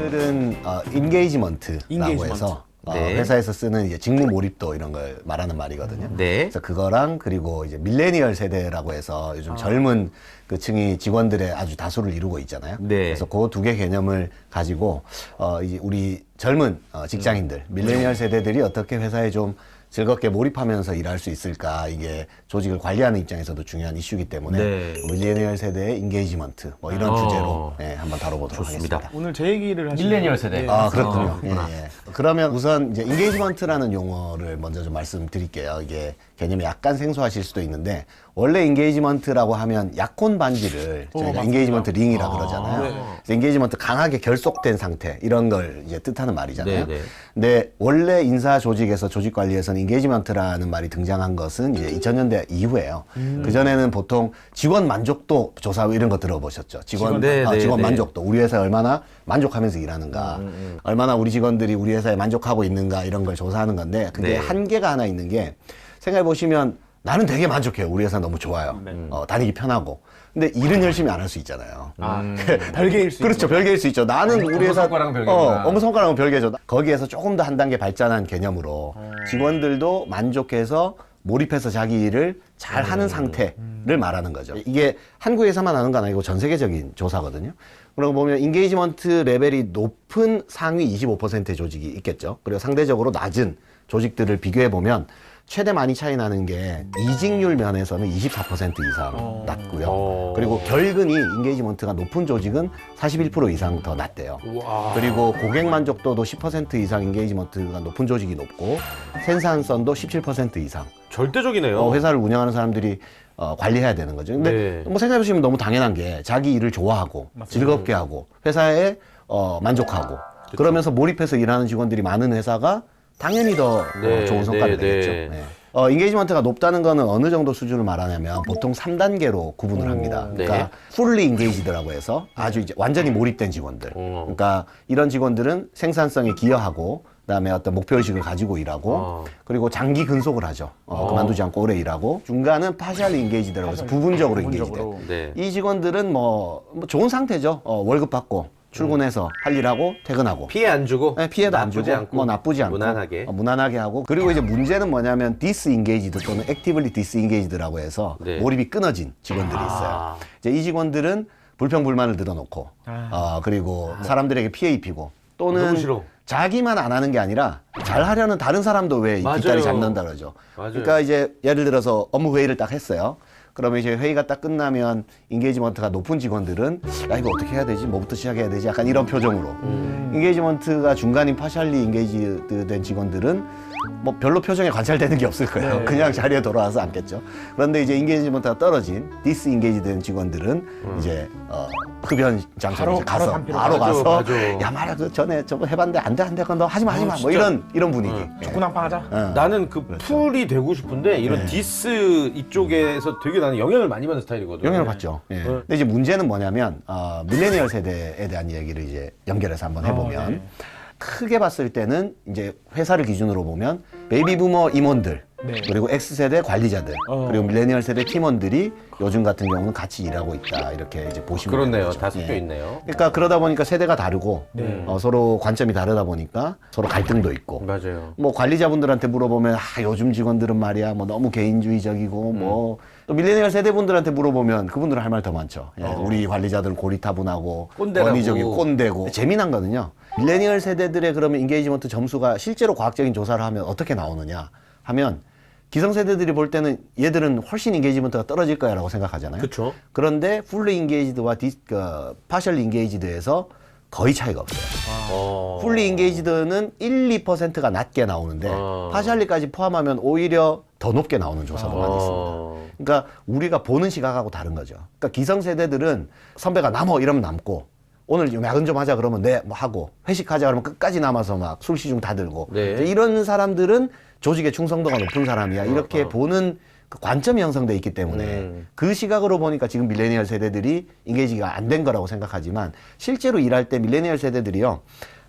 밀레니얼들은 인게이지먼트라고 해서 네. 회사에서 쓰는 이제 직무 몰입도 이런 걸 말하는 말이거든요. 네. 그래서 그거랑 그리고 이제 밀레니얼 세대라고 해서 요즘 젊은 그 층이 직원들의 아주 다수를 이루고 있잖아요. 네. 그래서 그 두 개 개념을 가지고 이제 우리 젊은 직장인들, 밀레니얼 세대들이 어떻게 회사에 좀 즐겁게 몰입하면서 일할 수 있을까, 이게 조직을 관리하는 입장에서도 중요한 이슈이기 때문에 네. 밀레니얼 세대의 인게이지먼트 뭐 이런 주제로 한번 다뤄보도록 좋습니다. 하겠습니다. 오늘 제 얘기를 하시는 밀레니얼 세대. 아, 그렇군요. 그렇구나. 예. 그러면 우선 이제 인게이지먼트라는 용어를 먼저 좀 말씀드릴게요. 이게 개념이 약간 생소하실 수도 있는데, 원래 인게이지먼트라고 하면 약혼 반지를 저희가 맞습니다. 인게이지먼트 링이라 그러잖아요. 네. 그래서 인게이지먼트 강하게 결속된 상태, 이런 걸 이제 뜻하는 말이잖아요. 네, 네. 근데 원래 인사 조직에서 조직 관리에서는 인게이지먼트라는 말이 등장한 것은 이제 2000년대 이후예요. 그전에는 보통 직원 만족도 조사 이런 거 들어보셨죠? 직원 네, 네, 직원 네. 만족도, 우리 회사에 얼마나 만족하면서 일하는가, 얼마나 우리 직원들이 우리 회사에 만족하고 있는가, 이런 걸 조사하는 건데, 그게 네. 한계가 하나 있는 게, 생각해 보시면 나는 되게 만족해요. 우리 회사 너무 좋아요. 다니기 편하고. 근데 일은 열심히 안 할 수 있잖아요. 별개일 수 그렇죠. 별개일 수 있죠. 나는 우리 회사 업무성과랑은 별개구나. 업무성과랑은 별개죠. 거기에서 조금 더 한 단계 발전한 개념으로 직원들도 만족해서 몰입해서 자기 일을 잘 하는 상태를 말하는 거죠. 이게 한국에서만 하는 건 아니고 전 세계적인 조사거든요. 그러고 보면 인게이지먼트 레벨이 높은 상위 25%의 조직이 있겠죠. 그리고 상대적으로 낮은 조직들을 비교해 보면 최대 많이 차이 나는 게 이직률 면에서는 24% 이상 낮고요. 그리고 결근이 인게이지먼트가 높은 조직은 41% 이상 더 낮대요. 그리고 고객 만족도도 10% 이상 인게이지먼트가 높은 조직이 높고, 생산성도 17% 이상. 절대적이네요. 회사를 운영하는 사람들이 관리해야 되는 거죠. 근데 네. 뭐 생각해 보시면 너무 당연한 게, 자기 일을 좋아하고 즐겁게 하고 회사에 만족하고 그러면서 몰입해서 일하는 직원들이 많은 회사가 당연히 더 네, 좋은 성과를 네, 내겠죠. 네. 네. 인게이지먼트가 높다는 거는 어느 정도 수준을 말하냐면 보통 3단계로 구분을 합니다. 네. 그러니까 fully engaged라고 해서 아주 이제 완전히 몰입된 직원들. 그러니까 이런 직원들은 생산성에 기여하고, 그다음에 어떤 목표의식을 가지고 일하고, 그리고 장기 근속을 하죠. 그만두지 않고 오래 일하고. 중간은 partially engaged라고 해서 부분적으로 engaged. 네. 이 직원들은 뭐 좋은 상태죠. 월급 받고 출근해서 할 일하고 퇴근하고. 피해 안 주고, 네, 피해도 안 나쁘지 주고, 않고, 뭐 나쁘지 않고, 무난하게. 무난하게 하고. 그리고 이제 문제는 뭐냐면 disengaged 또는 actively disengaged라고 해서 네. 몰입이 끊어진 직원들이 있어요. 이제 이 직원들은 불평불만을 늘어놓고, 그리고 사람들에게 피해 입히고, 또는 너무 싫어. 자기만 안 하는 게 아니라 잘 하려는 다른 사람도 왜 맞아요. 뒷다리 잡는다 그러죠. 맞아요. 그러니까 이제 예를 들어서 업무 회의를 딱 했어요. 그러면 이제 회의가 딱 끝나면 인게이지먼트가 높은 직원들은 야, 이거 어떻게 해야 되지? 뭐부터 시작해야 되지? 약간 이런 표정으로. 인게이지먼트가 중간인 파셜리 인게이지 된 직원들은 뭐 별로 표정에 관찰되는 게 없을 거예요. 네. 그냥 자리에 돌아와서 앉겠죠. 그런데 이제 인게이지먼트가 떨어진 디스인게이지 된 직원들은 이제 흡연 장소로 이제 가서 바로 맞아, 가서 맞아. 야, 말이야, 그 전에 저거 해봤는데 안 돼, 그건 너 하지 마. 뭐 진짜. 이런 분위기. 예. 축구낭빵 하자. 나는 그 풀이 되고 싶은데 이런 네. 디스 이쪽에서 되게 나는 영향을 많이 받는 스타일이거든. 영향을 받죠. 예. 근데 이제 문제는 뭐냐면 밀레니얼 세대에 대한 얘기를 이제 연결해서 한번 해보면 네. 크게 봤을 때는 이제 회사를 기준으로 보면 베이비 부머 임원들, 네. 그리고 X세대 관리자들, 그리고 밀레니얼 세대 팀원들이 요즘 같은 경우는 같이 일하고 있다, 이렇게 이제 보시면 그렇네요. 되죠. 다 섞여 예. 있네요. 그러니까 그러다 보니까 세대가 다르고 네. 서로 관점이 다르다 보니까 서로 갈등도 있고, 맞아요. 뭐 관리자분들한테 물어보면 요즘 직원들은 말이야 뭐 너무 개인주의적이고 뭐 또 밀레니얼 세대분들한테 물어보면 그분들은 할 말 더 많죠. 예, 우리 관리자들은 고리타분하고 꼰대라고. 권위적이고 꼰대고. 재미난 거는요, 밀레니얼 세대들의 그러면 인게이지먼트 점수가 실제로 과학적인 조사를 하면 어떻게 나오느냐 하면, 기성세대들이 볼 때는 얘들은 훨씬 인게이지먼트가 떨어질 거야 라고 생각하잖아요. 그쵸. 그런데 풀리 인게이지드와 파셜리 인게이지드에서 거의 차이가 없어요. 풀리 인게이지드는 1, 2%가 낮게 나오는데 파셜리까지 포함하면 오히려 더 높게 나오는 조사도 많이 있습니다. 그러니까 우리가 보는 시각하고 다른 거죠. 그러니까 기성세대들은 선배가 남어 이러면 남고, 오늘 야근 좀 하자 그러면 네 뭐 하고, 회식하자 그러면 끝까지 남아서 막 술 시중 다 들고. 네. 이제 이런 사람들은 조직의 충성도가 높은 사람이야, 이렇게 보는 그 관점이 형성돼 있기 때문에 그 시각으로 보니까 지금 밀레니얼 세대들이 인게이지가 안 된 거라고 생각하지만, 실제로 일할 때 밀레니얼 세대들이요,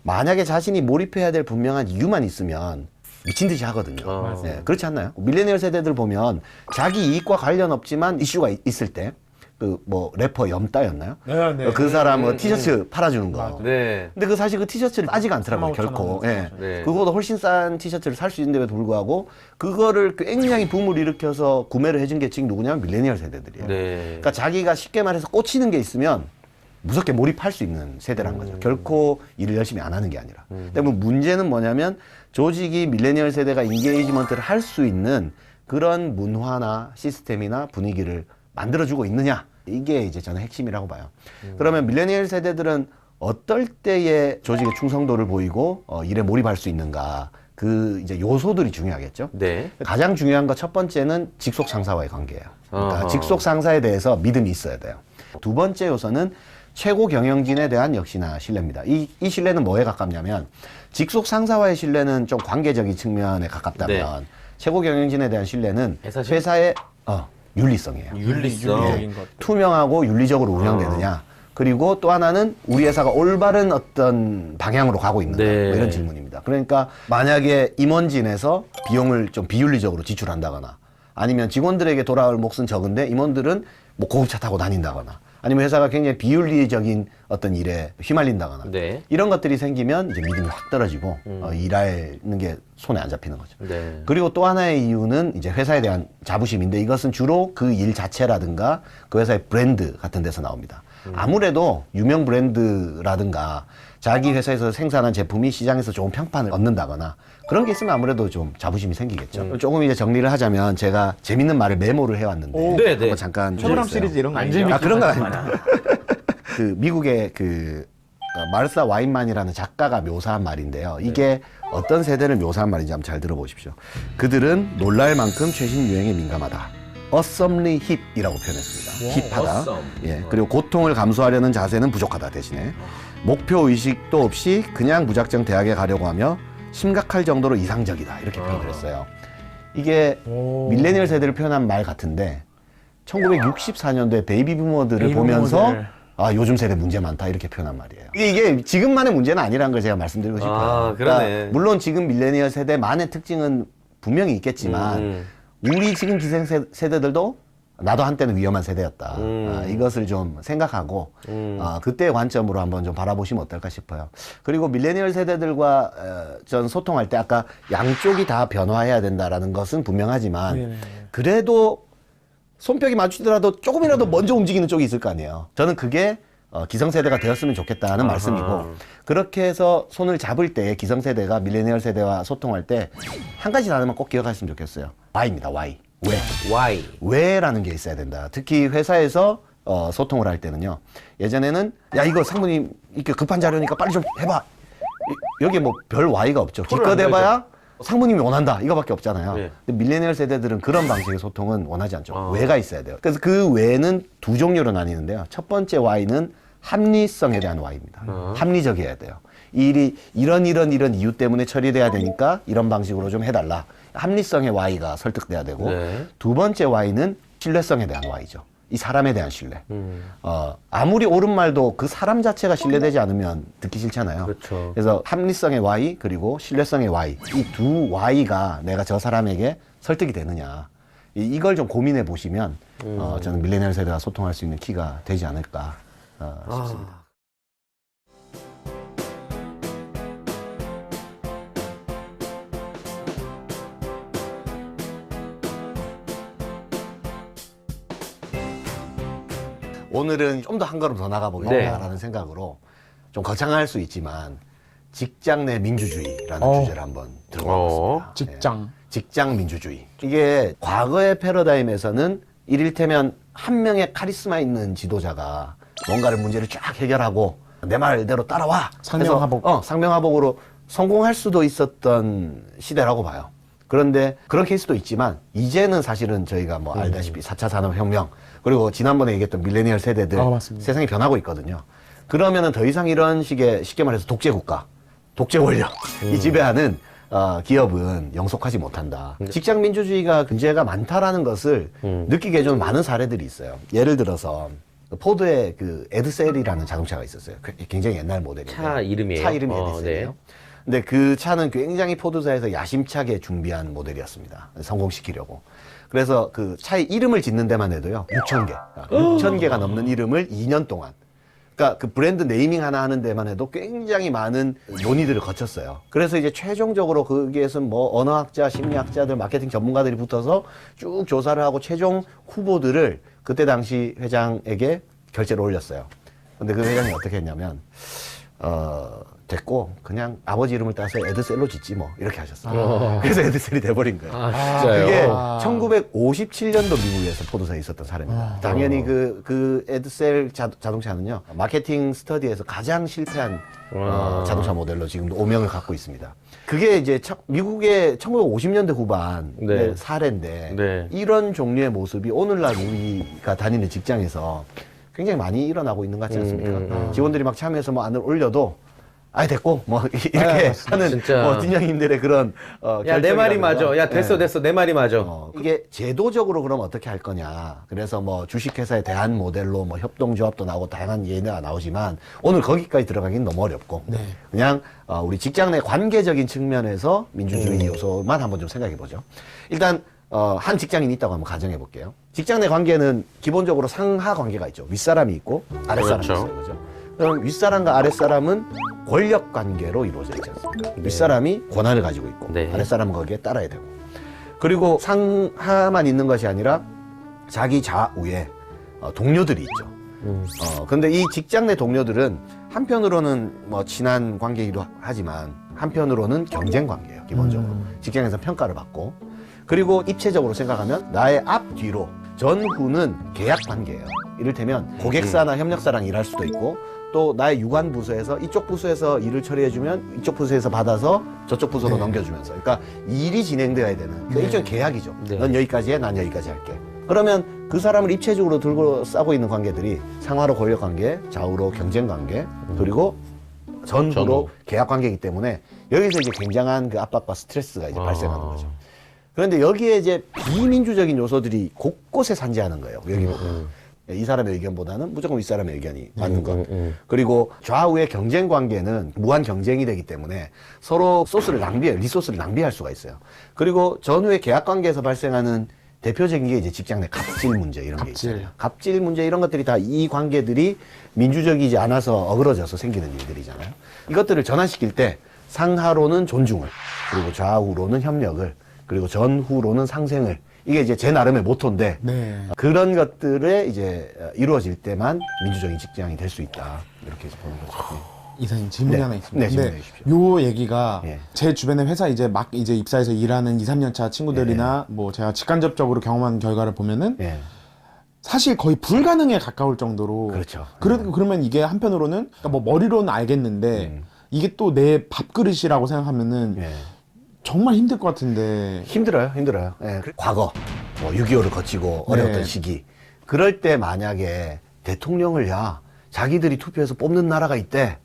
만약에 자신이 몰입해야 될 분명한 이유만 있으면 미친 듯이 하거든요. 네, 그렇지 않나요? 밀레니얼 세대들 보면 자기 이익과 관련 없지만 이슈가 있을 때 그 뭐 래퍼 염따였나요? 네, 네. 그 사람 티셔츠 팔아주는 거. 네. 근데 그 사실 그 티셔츠는 싸지가 않더라고요, 35,000원 결코. 원. 예. 네. 그거보다 훨씬 싼 티셔츠를 살 수 있는데도 불구하고 그거를 굉장히 붐을 일으켜서 구매를 해준 게 지금 누구냐면 밀레니얼 세대들이에요. 네. 그러니까 자기가 쉽게 말해서 꽂히는 게 있으면 무섭게 몰입할 수 있는 세대란 거죠. 결코 일을 열심히 안 하는 게 아니라. 때문에 문제는 뭐냐면 조직이 밀레니얼 세대가 인게이지먼트를 할 수 있는 그런 문화나 시스템이나 분위기를 만들어주고 있느냐. 이게 이제 저는 핵심이라고 봐요. 그러면 밀레니얼 세대들은 어떨 때에 조직의 충성도를 보이고 일에 몰입할 수 있는가. 그 이제 요소들이 중요하겠죠. 네. 가장 중요한 거 첫 번째는 직속 상사와의 관계예요. 그러니까 어허. 직속 상사에 대해서 믿음이 있어야 돼요. 두 번째 요소는 최고 경영진에 대한 역시나 신뢰입니다. 이 신뢰는 뭐에 가깝냐면 직속 상사와의 신뢰는 좀 관계적인 측면에 가깝다면 네. 최고 경영진에 대한 신뢰는 회사 신- 회사의 윤리성이에요. 윤리성. 윤리적인 것. 투명하고 윤리적으로 운영되느냐. 그리고 또 하나는 우리 회사가 올바른 어떤 방향으로 가고 있는가. 네. 뭐 이런 질문입니다. 그러니까 만약에 임원진에서 비용을 좀 비윤리적으로 지출한다거나 아니면 직원들에게 돌아올 몫은 적은데 임원들은 뭐 고급차 타고 다닌다거나 아니면 회사가 굉장히 비윤리적인 어떤 일에 휘말린다거나 네. 이런 것들이 생기면 이제 믿음이 확 떨어지고 일하는 게 손에 안 잡히는 거죠. 네. 그리고 또 하나의 이유는 이제 회사에 대한 자부심인데 이것은 주로 그 일 자체라든가 그 회사의 브랜드 같은 데서 나옵니다. 아무래도 유명 브랜드라든가 자기 회사에서 생산한 제품이 시장에서 좋은 평판을 얻는다거나 그런 게 있으면 아무래도 좀 자부심이 생기겠죠. 조금 이제 정리를 하자면 제가 재밌는 말을 메모를 해왔는데 오. 네, 네. 한번 잠깐 최불암 주세요. 시리즈 이런 거 안 아니죠? 아 그런 건 아닙니다. 그 미국의 그 마르사 와인만이라는 작가가 묘사한 말인데요. 이게 어떤 세대를 묘사한 말인지 한번 잘 들어보십시오. 그들은 놀랄 만큼 최신 유행에 민감하다. awesomely hip이라고 표현했습니다. 힙하다. awesome. 예. 그리고 고통을 감수하려는 자세는 부족하다 대신에 목표 의식도 없이 그냥 무작정 대학에 가려고 하며 심각할 정도로 이상적이다 이렇게 표현을 했어요. 이게 오. 밀레니얼 세대를 표현한 말 같은데 1964년도에 베이비 부머들을 베이비 보면서 부머들. 아 요즘 세대 문제 많다 이렇게 표현한 말이에요. 이게 지금만의 문제는 아니라는 걸 제가 말씀드리고 싶어요. 아, 그러네. 물론 지금 밀레니얼 세대만의 특징은 분명히 있겠지만 우리 지금 기생 세대들도 나도 한때는 위험한 세대였다. 이것을 좀 생각하고 그때의 관점으로 한번 좀 바라보시면 어떨까 싶어요. 그리고 밀레니얼 세대들과 전 소통할 때 아까 양쪽이 다 변화해야 된다라는 것은 분명하지만 네네. 그래도 손뼉이 마주치더라도 조금이라도 먼저 움직이는 쪽이 있을 거 아니에요. 저는 그게 기성세대가 되었으면 좋겠다는 말씀이고 그렇게 해서 손을 잡을 때 기성세대가 밀레니얼 세대와 소통할 때 한 가지 단어만 꼭 기억하시면 좋겠어요. Why입니다. Why. 왜? Why? 왜라는 게 있어야 된다. 특히 회사에서 소통을 할 때는요. 예전에는 야 이거 상무님 이렇게 급한 자료니까 빨리 좀 해봐. 여기에 뭐 별 Y가 없죠. 토를 기껏 안 해봐야 상무님이 원한다 이거밖에 없잖아요. 네. 근데 밀레니얼 세대들은 그런 방식의 소통은 원하지 않죠. 아. 왜가 있어야 돼요. 그래서 그 왜는 두 종류로 나뉘는데요. 첫 번째 Y는 합리성에 대한 Y입니다. 합리적이어야 돼요. 이 일이 이런 이유 때문에 처리돼야 되니까 이런 방식으로 좀 해달라. 합리성의 Y가 설득돼야 되고 네. 두 번째 Y는 신뢰성에 대한 Y죠. 이 사람에 대한 신뢰. 아무리 옳은 말도 그 사람 자체가 신뢰되지 않으면 듣기 싫잖아요. 그렇죠. 그래서 합리성의 Y 그리고 신뢰성의 Y 이 두 Y가 내가 저 사람에게 설득이 되느냐 이걸 좀 고민해 보시면 저는 밀레니얼 세대와 소통할 수 있는 키가 되지 않을까 싶습니다. 오늘은 좀 더 한 걸음 더 나가보겠다라는 생각으로 좀 거창할 수 있지만 직장 내 민주주의라는 주제를 한번 들어보겠습니다. 직장. 직장 민주주의. 이게 과거의 패러다임에서는 이를테면 한 명의 카리스마 있는 지도자가 뭔가를 문제를 쫙 해결하고 내 말대로 따라와. 상명하복. 해서, 상명하복으로 성공할 수도 있었던 시대라고 봐요. 그런데 그런 케이스도 있지만 이제는 사실은 저희가 뭐 알다시피 4차 산업혁명 그리고 지난번에 얘기했던 밀레니얼 세대들 맞습니다. 세상이 변하고 있거든요. 그러면은 더 이상 이런 식의 쉽게 말해서 독재 국가, 독재 권력이 지배하는 기업은 영속하지 못한다. 직장 민주주의가 문제가 많다라는 것을 느끼게 해주는 많은 사례들이 있어요. 예를 들어서 포드의 그 에드셀이라는 자동차가 있었어요. 굉장히 옛날 모델인데 차 이름이에요? 차 이름이 네. 에드셀이에요. 근데 그 차는 굉장히 포드사에서 야심차게 준비한 모델이었습니다. 성공시키려고. 그래서 그 차의 이름을 짓는 데만 해도요, 6,000개. 6,000개가 넘는 이름을 2년 동안. 그러니까 그 브랜드 네이밍 하나 하는 데만 해도 굉장히 많은 논의들을 거쳤어요. 그래서 이제 최종적으로 거기에서 뭐 언어학자, 심리학자들, 마케팅 전문가들이 붙어서 쭉 조사를 하고 최종 후보들을 그때 당시 회장에게 결제를 올렸어요. 근데 그 회장이 어떻게 했냐면, 됐고, 그냥 아버지 이름을 따서 에드셀로 짓지 뭐, 이렇게 하셨어요. 그래서 에드셀이 돼버린 거예요. 진짜요? 그게 1957년도 미국에서 포드사에 있었던 사례입니다. 당연히 그 에드셀 자동차는요, 마케팅 스터디에서 가장 실패한 자동차 모델로 지금도 오명을 갖고 있습니다. 그게 이제 미국의 1950년대 후반 네. 사례인데, 네. 이런 종류의 모습이 오늘날 우리가 다니는 직장에서 굉장히 많이 일어나고 있는 것 같지 않습니까? 직원들이 막 참여해서 뭐 안을 올려도 아이 됐고 뭐 이렇게 하는 진짜. 뭐 팀장님들의 그런 야, 내 말이 맞아. 야, 됐어, 네. 됐어. 내 말이 맞아. 이게 제도적으로 그럼 어떻게 할 거냐. 그래서 뭐 주식회사에 대한 모델로 뭐 협동조합도 나오고 다양한 예가 나오지만 오늘 거기까지 들어가기는 너무 어렵고 그냥 우리 직장 내 관계적인 측면에서 민주주의 요소만 한번 좀 생각해 보죠. 일단 한 직장인이 있다고 한번 가정해 볼게요. 직장 내 관계는 기본적으로 상하 관계가 있죠. 윗사람이 있고 아랫사람이 그렇죠. 있어요. 그죠? 그럼 윗사람과 아랫사람은 권력 관계로 이루어져 있지 않습니까? 윗사람이 권한을 가지고 있고 네. 아랫사람은 거기에 따라야 되고 그리고 상하만 있는 것이 아니라 자기 좌우에 동료들이 있죠. 근데 이 직장 내 동료들은 한편으로는 뭐 친한 관계이기도 하지만 한편으로는 경쟁 관계예요. 기본적으로 직장에서 평가를 받고 그리고 입체적으로 생각하면 나의 앞뒤로 전후는 계약 관계예요. 이를테면 고객사나 협력사랑 일할 수도 있고 또 나의 유관 부서에서 이쪽 부서에서 일을 처리해주면 이쪽 부서에서 받아서 저쪽 부서로 넘겨주면서 그러니까 일이 진행돼야 되는 그러니까 일종의 계약이죠. 네. 넌 여기까지 해, 난 여기까지 할게. 그러면 그 사람을 입체적으로 들고 싸고 있는 관계들이 상하로 권력 관계, 좌우로 경쟁 관계, 그리고 전후로 전후. 계약 관계이기 때문에 여기서 이제 굉장한 그 압박과 스트레스가 이제 발생하는 거죠. 그런데 여기에 이제 비민주적인 요소들이 곳곳에 산재하는 거예요. 여기 이 사람의 의견보다는 무조건 윗사람의 의견이 맞는 것. 그리고 좌우의 경쟁 관계는 무한 경쟁이 되기 때문에 서로 소스를 낭비해요. 리소스를 낭비할 수가 있어요. 그리고 전후의 계약 관계에서 발생하는 대표적인 게 이제 직장 내 갑질 문제 이런 게 있잖아요. 갑질 문제 이런 것들이 다 이 관계들이 민주적이지 않아서 어그러져서 생기는 일들이잖아요. 이것들을 전환시킬 때 상하로는 존중을, 그리고 좌우로는 협력을, 그리고 전후로는 상생을. 이게 이제 제 나름의 모토인데 그런 것들에 이제 이루어질 때만 민주적인 직장이 될 수 있다. 이렇게 해서 보는 거죠. 이사님 질문이 네. 하나 있습니다. 네, 질문해 근데 주십시오. 요 얘기가 예. 제 주변에 회사 이제 막 이제 입사해서 일하는 2, 3년 차 친구들이나 뭐 제가 직간접적으로 경험한 결과를 보면은 예. 사실 거의 불가능에 가까울 정도로 그렇죠. 그러면 이게 한편으로는 그러니까 뭐 머리로는 알겠는데 이게 또 내 밥그릇이라고 생각하면은 예. 정말 힘들 것 같은데 힘들어요. 예. 과거, 뭐 6.25를 거치고 어려웠던 네. 시기. 그럴 때 만약에 대통령을 자기들이 투표해서 뽑는 나라가 있대.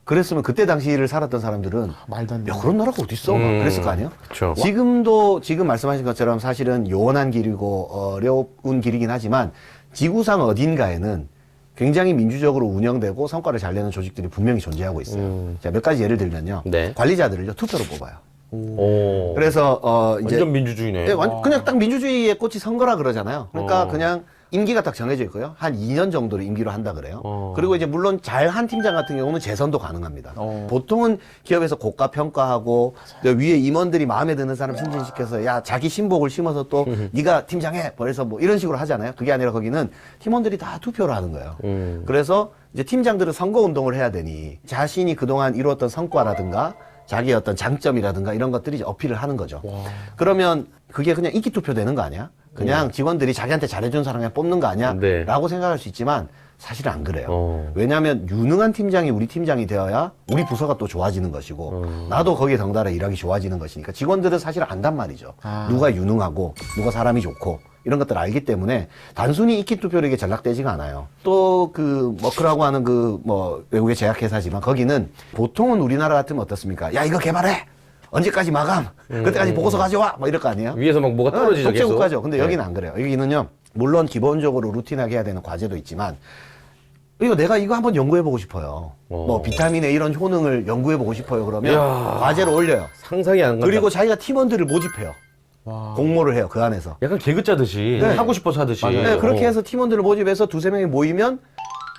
그랬으면 그때 당시를 살았던 사람들은 말도 안 되는. 야, 그런 나라가 어딨어? 막 그랬을 거 아니에요? 그쵸. 지금도 지금 말씀하신 것처럼 사실은 요원한 길이고 어려운 길이긴 하지만 지구상 어딘가에는 굉장히 민주적으로 운영되고 성과를 잘 내는 조직들이 분명히 존재하고 있어요. 자, 몇 가지 예를 들면요. 네. 관리자들을요, 투표로 뽑아요. 오. 그래서 이제 완전 민주주의네. 네, 그냥 딱 민주주의의 꽃이 선거라 그러잖아요. 그러니까 그냥 임기가 딱 정해져 있고요. 한 2년 정도를 임기로 한다 그래요. 그리고 이제 물론 잘한 팀장 같은 경우는 재선도 가능합니다. 보통은 기업에서 고가 평가하고 위에 임원들이 마음에 드는 사람 승진시켜서 야 자기 신복을 심어서 또 네가 팀장해. 그래서 뭐 이런 식으로 하잖아요. 그게 아니라 거기는 팀원들이 다 투표를 하는 거예요. 그래서 이제 팀장들은 선거 운동을 해야 되니 자신이 그동안 이루었던 성과라든가 자기의 어떤 장점이라든가 이런 것들이 이제 어필을 하는 거죠. 그러면 그게 그냥 인기 투표 되는 거 아니야? 그냥 직원들이 자기한테 잘해준 사람 그냥 뽑는 거 아니야? 네. 라고 생각할 수 있지만 사실은 안 그래요. 왜냐하면 유능한 팀장이 우리 팀장이 되어야 우리 부서가 또 좋아지는 것이고 나도 거기에 덩달아 일하기 좋아지는 것이니까 직원들은 사실 안단 말이죠. 누가 유능하고 누가 사람이 좋고 이런 것들을 알기 때문에 단순히 인기 투표로 이게 전락되지가 않아요. 또 그 머크라고 하는 그 뭐 외국의 제약회사지만 거기는 보통은 우리나라 같으면 어떻습니까? 야 이거 개발해! 언제까지 마감? 그때까지 보고서 가져와! 뭐 이럴 거 아니에요? 위에서 막 뭐가 떨어지죠, 계속. 독재국가죠. 근데 여기는 안 그래요. 여기는요, 물론 기본적으로 루틴하게 해야 되는 과제도 있지만, 이거 내가 이거 한번 연구해보고 싶어요. 어. 뭐 비타민의 이런 효능을 연구해보고 싶어요. 그러면 이야. 과제를 올려요. 상상이 안 간다. 그리고 자기가 팀원들을 모집해요. 와. 공모를 해요. 그 안에서. 약간 개그 짜듯이 네. 하고 싶어서 하듯이. 네, 그렇게 어. 해서 팀원들을 모집해서 두세 명이 모이면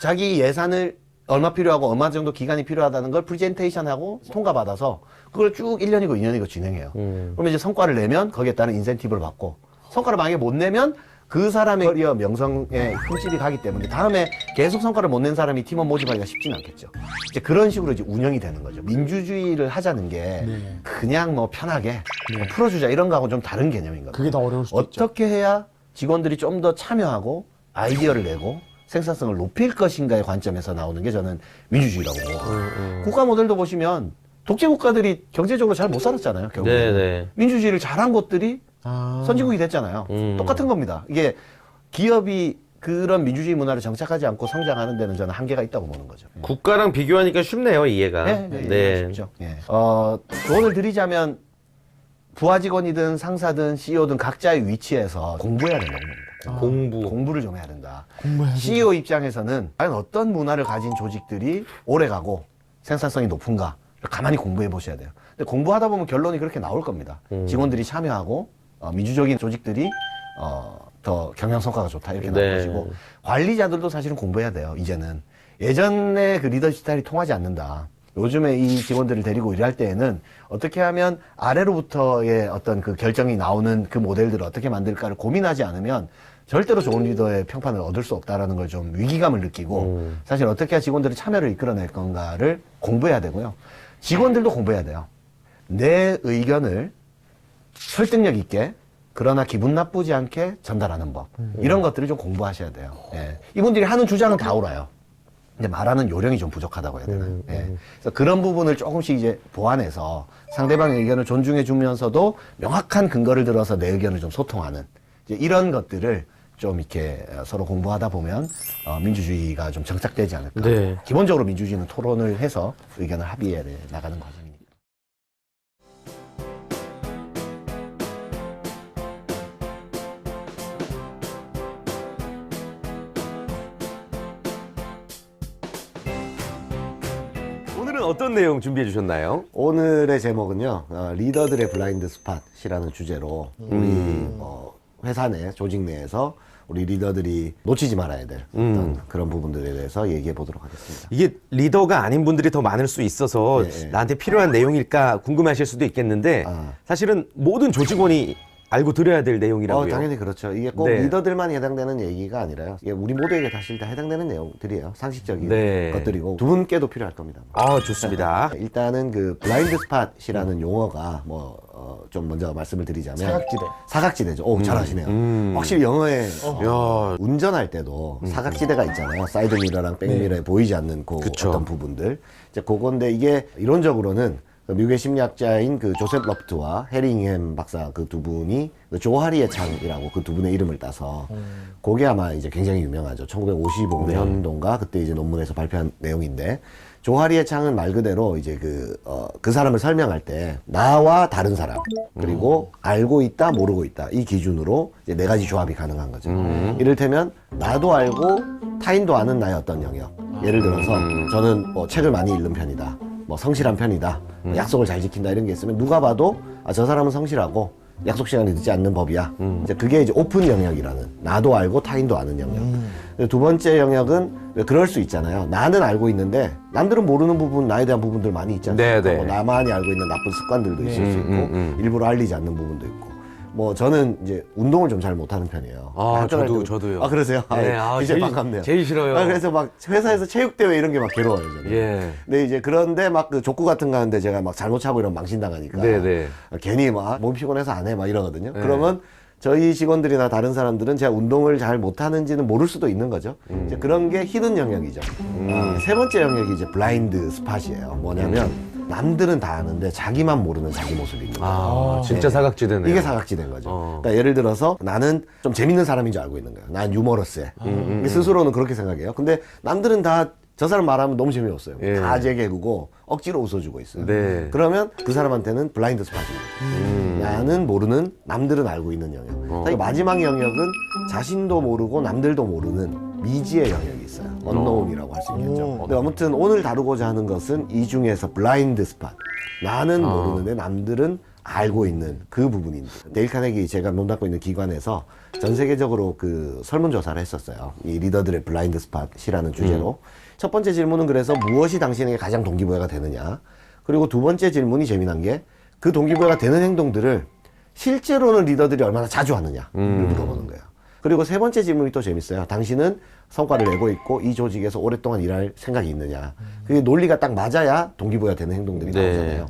자기 예산을 얼마 필요하고 얼마 정도 기간이 필요하다는 걸 프레젠테이션하고 통과받아서 그걸 쭉 1년이고 2년이고 진행해요. 그러면 이제 성과를 내면 거기에 따른 인센티브를 받고 성과를 만약에 못 내면 그 사람의 커리어 명성에 흠집이 가기 때문에 다음에 계속 성과를 못 낸 사람이 팀원 모집하기가 쉽지는 않겠죠. 이제 그런 식으로 이제 운영이 되는 거죠. 민주주의를 하자는 게 네. 그냥 뭐 편하게 뭐 풀어주자 이런 거하고 좀 다른 개념인 거죠. 그게 더 어려울 수도 있죠. 어떻게 해야 직원들이 좀 더 참여하고 아이디어를 내고 생산성을 높일 것인가의 관점에서 나오는 게 저는 민주주의라고 보고 국가 모델도 보시면 독재 국가들이 경제적으로 잘 못 살았잖아요. 결국 네네. 민주주의를 잘한 곳들이 아. 선진국이 됐잖아요. 똑같은 겁니다. 이게 기업이 그런 민주주의 문화를 정착하지 않고 성장하는 데는 저는 한계가 있다고 보는 거죠. 국가랑 비교하니까 쉽네요, 이해가. 네. 쉽죠. 예. 조언을 드리자면 부하 직원이든 상사든 CEO든 각자의 위치에서 공부해야 된다고 봅니다. 공부를 좀 해야 된다. 공부해야지. CEO 입장에서는 과연 어떤 문화를 가진 조직들이 오래가고 생산성이 높은가 가만히 공부해 보셔야 돼요. 근데 공부하다 보면 결론이 그렇게 나올 겁니다. 직원들이 참여하고 민주적인 조직들이 더 경영 성과가 좋다 이렇게 나올 네. 것이고 관리자들도 사실은 공부해야 돼요. 이제는 예전에 그 리더십 스타일이 통하지 않는다. 요즘에 이 직원들을 데리고 일할 때에는 어떻게 하면 아래로부터의 어떤 그 결정이 나오는 그 모델들을 어떻게 만들까를 고민하지 않으면 절대로 좋은 리더의 평판을 얻을 수 없다라는 걸 좀 위기감을 느끼고 사실 어떻게 해야 직원들이 참여를 이끌어낼 건가를 공부해야 되고요. 직원들도 공부해야 돼요. 내 의견을 설득력 있게 그러나 기분 나쁘지 않게 전달하는 법. 이런 것들을 좀 공부하셔야 돼요. 예. 이분들이 하는 주장은 다 옳아요. 근데 말하는 요령이 좀 부족하다고 해야 되나요? 예. 그래서 그런 부분을 조금씩 이제 보완해서 상대방의 의견을 존중해 주면서도 명확한 근거를 들어서 내 의견을 좀 소통하는 이제 이런 것들을 좀 이렇게 서로 공부하다 보면 민주주의가 좀 정착되지 않을까. 네. 기본적으로 민주주의는 토론을 해서 의견을 합의해 나가는 과정입니다. 오늘은 어떤 내용 준비해 주셨나요? 오늘의 제목은요, 리더들의 블라인드 스팟이라는 주제로 우리 회사 내, 조직 내에서 우리 리더들이 놓치지 말아야 될 어떤 그런 부분들에 대해서 얘기해 보도록 하겠습니다. 이게 리더가 아닌 분들이 더 많을 수 있어서 네. 나한테 필요한 내용일까 궁금하실 수도 있겠는데 아. 사실은 모든 조직원이 알고 들어야 될 내용이라고요. 당연히 그렇죠. 이게 꼭 네. 리더들만 해당되는 얘기가 아니라요. 이게 우리 모두에게 사실 다 해당되는 내용들이에요. 상식적인 네. 것들이고 두 분께도 필요할 겁니다. 아, 좋습니다. 일단은 그 블라인드 스팟이라는 용어가 좀 먼저 말씀을 드리자면 사각지대죠. 오, 잘하시네요. 확실히 영어에 야, 운전할 때도 사각지대가 있잖아요. 사이드 미러랑 백 미러에 보이지 않는 그 그쵸. 어떤 부분들. 이제 그건데 이게 이론적으로는 그 미국의 심리학자인 그 조셉 러프트와 해링햄 박사 그 두 분이 그 조하리의 창이라고 그 두 분의 이름을 따서 그게 아마 이제 굉장히 유명하죠. 1955년도인가 그때 이제 논문에서 발표한 내용인데 조하리의 창은 말 그대로 이제 그 사람을 설명할 때 나와 다른 사람 그리고 알고 있다 모르고 있다 이 기준으로 이제 네 가지 조합이 가능한 거죠. 이를테면 나도 알고 타인도 아는 나의 어떤 영역. 예를 들어서 저는 뭐 책을 많이 읽는 편이다. 뭐 성실한 편이다. 약속을 잘 지킨다 이런 게 있으면 누가 봐도 저 사람은 성실하고 약속 시간에 늦지 않는 법이야. 이제 그게 이제 오픈 영역이라는 나도 알고 타인도 아는 영역. 두 번째 영역은 그럴 수 있잖아요. 나는 알고 있는데 남들은 모르는 부분 나에 대한 부분들 많이 있지 않습니까? 네, 네. 뭐 나만이 알고 있는 나쁜 습관들도 있을 수 있고 일부러 알리지 않는 부분도 있고. 뭐 저는 이제 운동을 좀 잘 못하는 편이에요. 아, 학교 다닐 저도요. 아 그러세요? 네, 이제 반갑네요. 제일 싫어요. 그래서 막 회사에서 체육대회 이런 게 막 괴로워요 저는. 예. 근데 이제 그런데 막 그 족구 같은 거 하는데 제가 막 잘못 차고 이러면 망신당하니까 네네. 괜히 막 몸 피곤해서 안 해 막 이러거든요. 그러면 저희 직원들이나 다른 사람들은 제가 운동을 잘 못하는지는 모를 수도 있는 거죠. 이제 그런 게 히든 영역이죠. 세 번째 영역이 이제 블라인드 스팟이에요. 뭐냐면 남들은 다 아는데 자기만 모르는 자기 모습이 있는 거예요. 아, 진짜 사각지대네요. 이게 사각지대인 거죠. 그러니까 예를 들어서 나는 좀 재밌는 사람인 줄 알고 있는 거예요. 난 유머러스해. 스스로는 그렇게 생각해요. 근데 남들은 다 저 사람 말하면 너무 재미없어요. 예. 다 제 개그고 억지로 웃어주고 있어요. 네. 그러면 그 사람한테는 블라인드 스팟입니다. 나는 모르는 남들은 알고 있는 영역. 이 마지막 영역은 자신도 모르고 남들도 모르는 미지의 영역이 있어요. 언노운이라고 할 수 있겠죠. 근데 아무튼 오늘 다루고자 하는 것은 이 중에서 블라인드 스팟. 나는 모르는데 남들은 알고 있는 그 부분인데, 데일 카네기 제가 몸담고 있는 기관에서 전 세계적으로 그 설문조사를 했었어요. 이 리더들의 블라인드 스팟이라는 주제로. 첫 번째 질문은 그래서 무엇이 당신에게 가장 동기부여가 되느냐. 그리고 두 번째 질문이 재미난 게 그 동기부여가 되는 행동들을 실제로는 리더들이 얼마나 자주 하느냐를 물어보는 거예요. 그리고 세 번째 질문이 또 재밌어요. 당신은 성과를 내고 있고 이 조직에서 오랫동안 일할 생각이 있느냐. 그게 논리가 딱 맞아야 동기부여가 되는 행동들이 나오잖아요.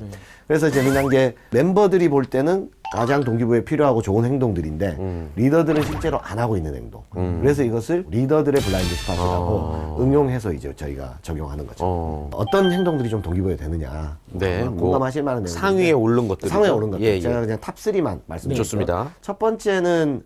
그래서 재미난 게 멤버들이 볼 때는 가장 동기부여에 필요하고 좋은 행동들인데 리더들은 실제로 안 하고 있는 행동. 그래서 이것을 리더들의 블라인드 스팟이라고 응용해서 이제 저희가 적용하는 거죠. 어떤 행동들이 좀 동기부여 되느냐. 네, 공감하실 만한 내용. 상위에 오른 것들. 상위에 오른 것들. 예, 제가 그냥 탑 3만 말씀드릴게요. 좋습니다. 첫 번째는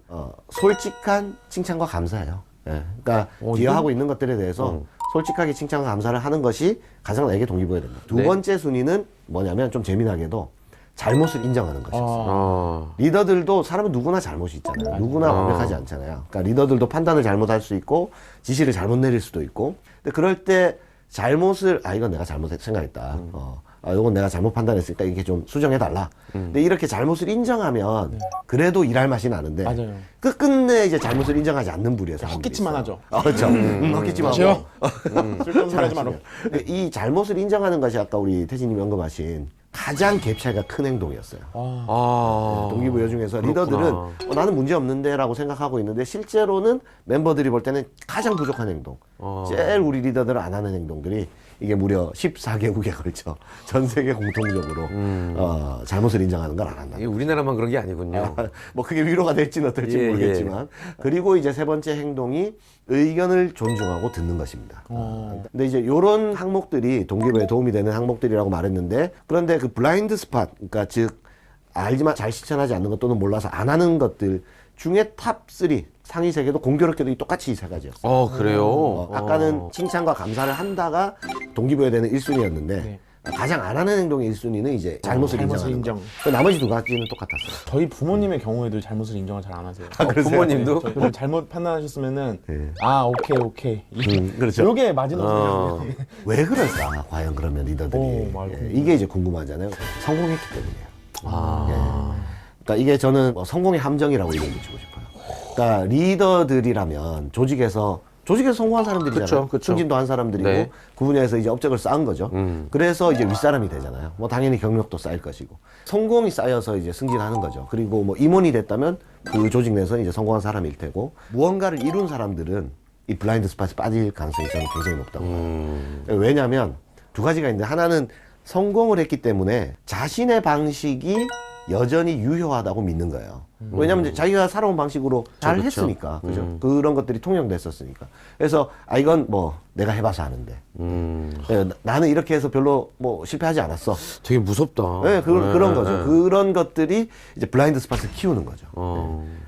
솔직한 칭찬과 감사예요. 예. 그러니까 기여하고 있는 것들에 대해서 솔직하게 칭찬과 감사를 하는 것이 가장 나에게 동기부여가 됩니다. 두 네. 번째 순위는 뭐냐면 좀 재미나게도 잘못을 인정하는 것이었어요. 아. 리더들도 사람은 누구나 잘못이 있잖아요. 누구나 완벽하지 않잖아요. 그러니까 리더들도 판단을 잘못할 수 있고 지시를 잘못 내릴 수도 있고. 근데 그럴 때 잘못을 이건 내가 잘못 생각했다. 이건 내가 잘못 판단했으니까 이게 좀 수정해달라. 근데 이렇게 잘못을 인정하면 그래도 일할 맛이 나는데 맞아요. 끝끝내 이제 잘못을 인정하지 않는 부류의 사람들이 헛기침만 있어요. 하죠. 그렇죠. 헛기침하고. 제요? 쓸데없는 소리 하지 마라. 근데 이 잘못을 인정하는 것이 아까 우리 태진님이 언급하신 가장 갭 차이가 큰 행동이었어요. 동기부여 중에서 리더들은 나는 문제 없는데 라고 생각하고 있는데 실제로는 멤버들이 볼 때는 가장 부족한 행동, 제일 우리 리더들은 안 하는 행동들이 이게 무려 14개국에 걸쳐 전 세계 공통적으로 잘못을 인정하는 걸 안 한다. 이게 우리나라만 그런 게 아니군요. 뭐 그게 위로가 될지는 어떨지 예, 모르겠지만. 그리고 이제 세 번째 행동이 의견을 존중하고 듣는 것입니다. 근데 이제 요런 항목들이 동기부여에 도움이 되는 항목들이라고 말했는데, 그런데 그 블라인드 스팟, 그러니까 즉 알지만 잘 실천하지 않는 것 또는 몰라서 안 하는 것들 중에 탑 3, 상위 3개도 공교롭게도 똑같이 이 세 가지였어요. 그래요? 아까는 칭찬과 감사를 한다가 동기부여되는 1순위였는데 네. 가장 안 하는 행동의 1순위는 이제 잘못을 잘못을 인정하는 인정. 거. 그 나머지 두 가지는 똑같았어요. 저희 부모님의 경우에도 잘못을 인정을 잘 안 하세요. 그러세요? 부모님도? 저희 부모님 잘못 판단하셨으면은 네. 오케이. 그렇죠. 요게 마지노선이에요. 왜 그럴까? 과연 그러면 리더들이. 이게 이제 궁금하잖아요. 성공했기 때문이에요. 그러니까 이게 저는 성공의 함정이라고 얘기해 주고 싶어요. 그러니까 리더들이라면 조직에서 성공한 사람들이잖아요. 그쵸. 승진도 한 사람들이고 네. 그 분야에서 이제 업적을 쌓은 거죠. 그래서 이제 윗사람이 되잖아요. 뭐 당연히 경력도 쌓일 것이고 성공이 쌓여서 이제 승진하는 거죠. 그리고 뭐 임원이 됐다면 그 조직 내에서 이제 성공한 사람일 테고, 무언가를 이룬 사람들은 이 블라인드 스팟에 빠질 가능성이 저는 굉장히 높다고 봐요. 왜냐하면 두 가지가 있는데, 하나는 성공을 했기 때문에 자신의 방식이 여전히 유효하다고 믿는 거예요. 왜냐하면 이제 자기가 살아온 방식으로 잘 그렇죠. 했으니까, 그죠? 그런 것들이 통용됐었으니까. 그래서 이건 뭐 내가 해봐서 아는데, 나는 이렇게 해서 별로 뭐 실패하지 않았어. 되게 무섭다. 네, 그런 거죠. 그런 것들이 이제 블라인드 스팟을 키우는 거죠.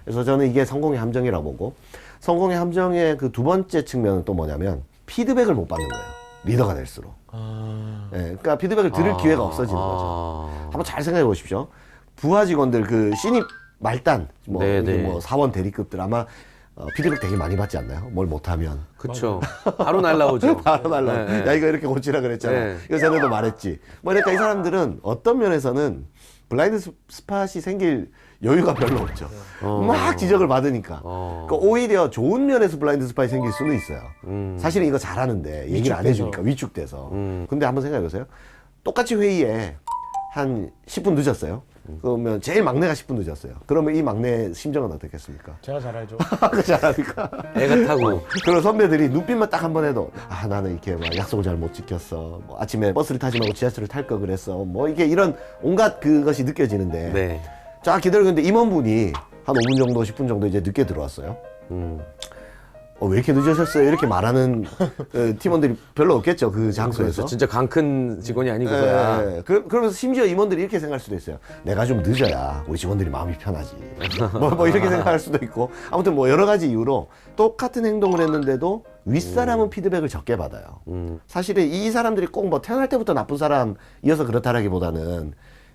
그래서 저는 이게 성공의 함정이라고 보고, 성공의 함정의 그 두 번째 측면은 또 뭐냐면 피드백을 못 받는 거예요. 리더가 될수록. 그러니까 피드백을 들을 기회가 없어지는 거죠. 한번 잘 생각해 보십시오. 부하 직원들 그 신입 말단 뭐 사원 대리급들 아마 피드백 되게 많이 받지 않나요? 뭘 못하면. 그쵸. 바로 날라오죠. 바로 날라. 네. 야, 이거 이렇게 고치라 그랬잖아. 네. 이거 전에도 말했지. 뭐 그러니까 이 사람들은 어떤 면에서는 블라인드 스팟이 생길 여유가 별로 없죠. 막 지적을 받으니까. 그러니까 오히려 좋은 면에서 블라인드 스팟이 생길 수는 있어요. 사실은 이거 잘하는데 얘기를 안 해주니까 위축돼서. 근데 한번 생각해 보세요. 똑같이 회의에 한 10분 늦었어요. 그러면 제일 막내가 10분 늦었어요. 그러면 이 막내의 심정은 어떻겠습니까? 제가 잘 알죠. 잘하니까. 애가 타고. 그런 선배들이 눈빛만 딱 한 번 해도 나는 이렇게 막 약속을 잘 못 지켰어. 뭐 아침에 버스를 타지 말고 지하철을 탈 걸 그랬어. 뭐 이게 이런 온갖 그것이 느껴지는데. 네. 자, 기다리는데 임원분이 한 5분 정도, 10분 정도 이제 늦게 들어왔어요. 왜 이렇게 늦으셨어요? 이렇게 말하는 팀원들이 별로 없겠죠, 그 장소에서. 진짜 강 큰 직원이 아니고서야. 그러면서 심지어 임원들이 이렇게 생각할 수도 있어요. 내가 좀 늦어야 우리 직원들이 마음이 편하지. 뭐 이렇게 생각할 수도 있고. 아무튼 뭐 여러 가지 이유로 똑같은 행동을 했는데도 윗사람은 피드백을 적게 받아요. 사실은 이 사람들이 꼭 뭐 태어날 때부터 나쁜 사람이어서 그렇다라기보다는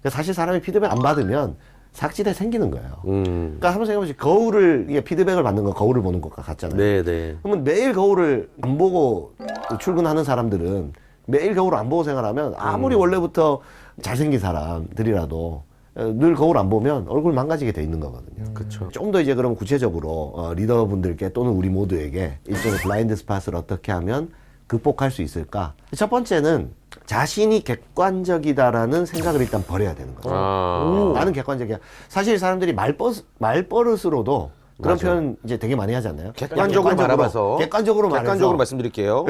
사실 사람이 피드백 안 받으면 사각지대 생기는 거예요. 그러니까 한번 생각해보시 거울을 이게 피드백을 받는 건 거울을 보는 것과 같잖아요. 네네. 그러면 매일 거울을 안 보고 출근하는 사람들은 매일 거울을 안 보고 생활하면 아무리 원래부터 잘생긴 사람들이라도 늘 거울 안 보면 얼굴 망가지게 돼 있는 거거든요. 그렇죠. 좀 더 이제 그럼 구체적으로 리더분들께 또는 우리 모두에게 일종의 블라인드 스팟을 어떻게 하면 극복할 수 있을까? 첫 번째는 자신이 객관적이다라는 생각을 일단 버려야 되는 거죠. 나는 객관적이야. 사실 사람들이 말버릇으로도 그런 맞아. 표현 이제 되게 많이 하지 않나요? 객관적으로 말해봐서. 객관적으로 말해서 객관적으로 말씀드릴게요.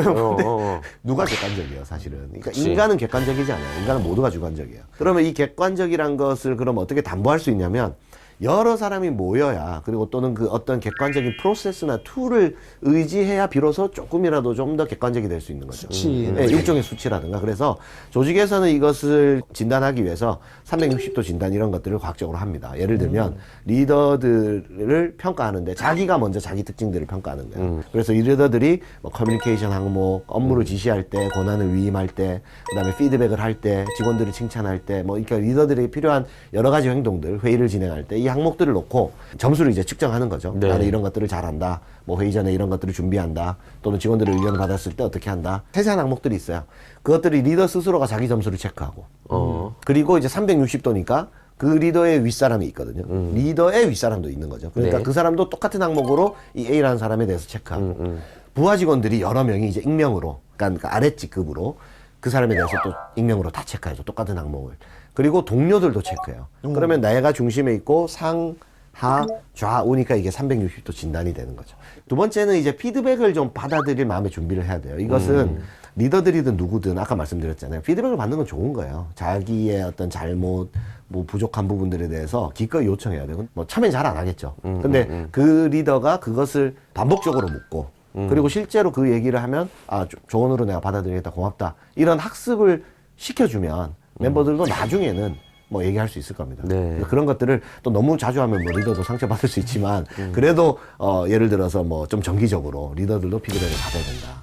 누가 객관적이에요, 사실은. 그러니까 그치. 인간은 객관적이지 않아요. 인간은 모두가 주관적이에요. 그러면 이 객관적이란 것을 그럼 어떻게 담보할 수 있냐면 여러 사람이 모여야 그리고 또는 그 어떤 객관적인 프로세스나 툴을 의지해야 비로소 조금이라도 좀 더 객관적이 될 수 있는 거죠. 수치. 네, 일종의 수치라든가. 그래서 조직에서는 이것을 진단하기 위해서 360도 진단 이런 것들을 과학적으로 합니다. 예를 들면 리더들을 평가하는데 자기가 먼저 자기 특징들을 평가하는 거예요. 그래서 이 리더들이 뭐 커뮤니케이션 항목, 업무를 지시할 때, 권한을 위임할 때, 그다음에 피드백을 할 때, 직원들을 칭찬할 때, 뭐 그러니까 리더들이 필요한 여러 가지 행동들, 회의를 진행할 때 이 항목들을 놓고 점수를 이제 측정하는 거죠. 네. 나는 이런 것들을 잘한다. 뭐 회의 전에 이런 것들을 준비한다. 또는 직원들의 의견을 받았을 때 어떻게 한다. 세세한 항목들이 있어요. 그것들이 리더 스스로가 자기 점수를 체크하고. 그리고 이제 360도니까 그 리더의 윗사람이 있거든요. 리더의 윗사람도 있는 거죠. 그러니까 네. 그 사람도 똑같은 항목으로 이 A라는 사람에 대해서 체크하고. 부하 직원들이 여러 명이 이제 익명으로, 그러니까 아랫직급으로 그 사람에 대해서 또 익명으로 다 체크해줘. 똑같은 항목을. 그리고 동료들도 체크해요. 그러면 내가 중심에 있고 상, 하, 좌우니까 이게 360도 진단이 되는 거죠. 두 번째는 이제 피드백을 좀 받아들일 마음의 준비를 해야 돼요. 이것은 리더들이든 누구든 아까 말씀드렸잖아요. 피드백을 받는 건 좋은 거예요. 자기의 어떤 잘못, 뭐 부족한 부분들에 대해서 기꺼이 요청해야 돼요. 뭐 참여는 잘 안 하겠죠. 근데 그 리더가 그것을 반복적으로 묻고 그리고 실제로 그 얘기를 하면 조언으로 내가 받아들이겠다, 고맙다. 이런 학습을 시켜주면 멤버들도 나중에는 뭐 얘기할 수 있을 겁니다. 네. 그런 것들을 또 너무 자주 하면 뭐 리더도 상처받을 수 있지만 그래도 예를 들어서 뭐 좀 정기적으로 리더들도 피드백을 받아야 된다.